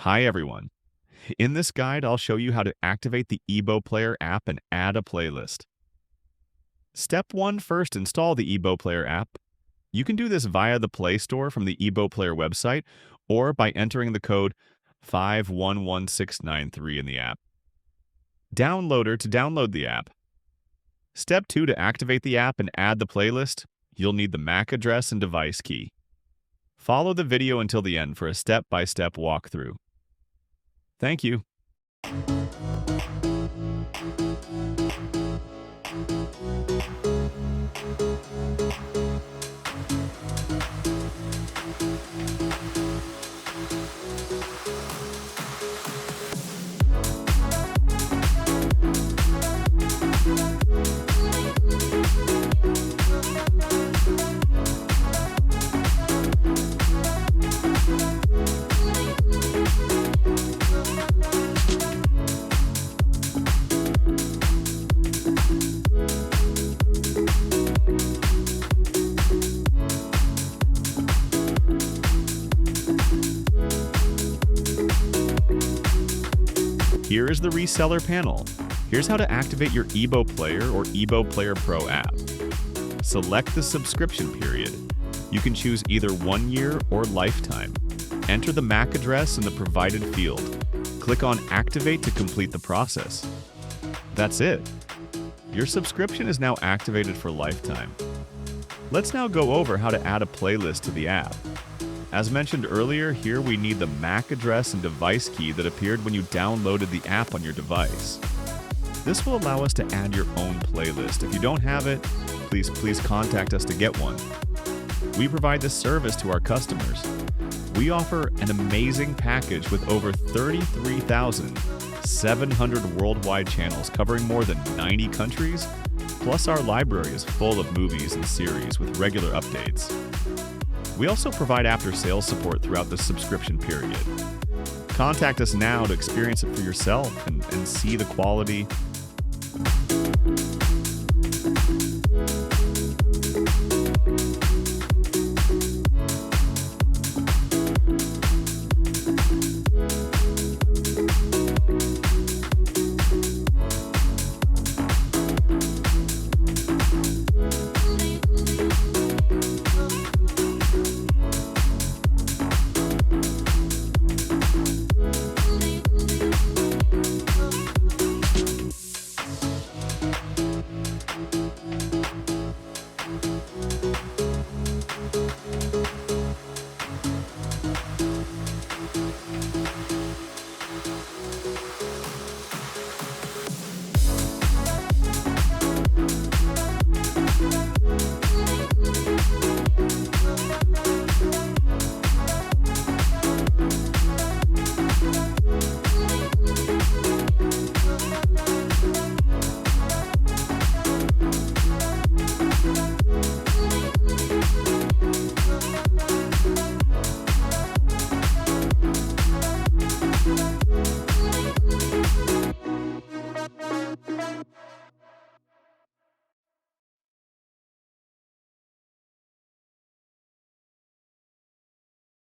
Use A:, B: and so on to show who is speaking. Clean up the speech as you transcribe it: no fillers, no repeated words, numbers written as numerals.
A: Hi everyone. In this guide, I'll show you how to activate the IBO Player app and add a playlist. Step 1. First, install the IBO Player app. You can do this via the Play Store from the IBO Player website or by entering the code 511693 in the app. Downloader to download the app. Step 2. To activate the app and add the playlist, you'll need the MAC address and device key. Follow the video until the end for a step-by-step walkthrough. Thank you. Here is the reseller panel. Here's how to activate your IBO Player or IBO Player Pro app. Select the subscription period. You can choose either 1 year or lifetime. Enter the MAC address in the provided field. Click on Activate to complete the process. That's it. Your subscription is now activated for lifetime. Let's now go over how to add a playlist to the app. As mentioned earlier, here we need the MAC address and device key that appeared when you downloaded the app on your device. This will allow us to add your own playlist. If you don't have it, please contact us to get one. We provide this service to our customers. We offer an amazing package with over 33,700 worldwide channels covering more than 90 countries, plus our library is full of movies and series with regular updates. We also provide after-sales support throughout the subscription period. Contact us now to experience it for yourself and see the quality.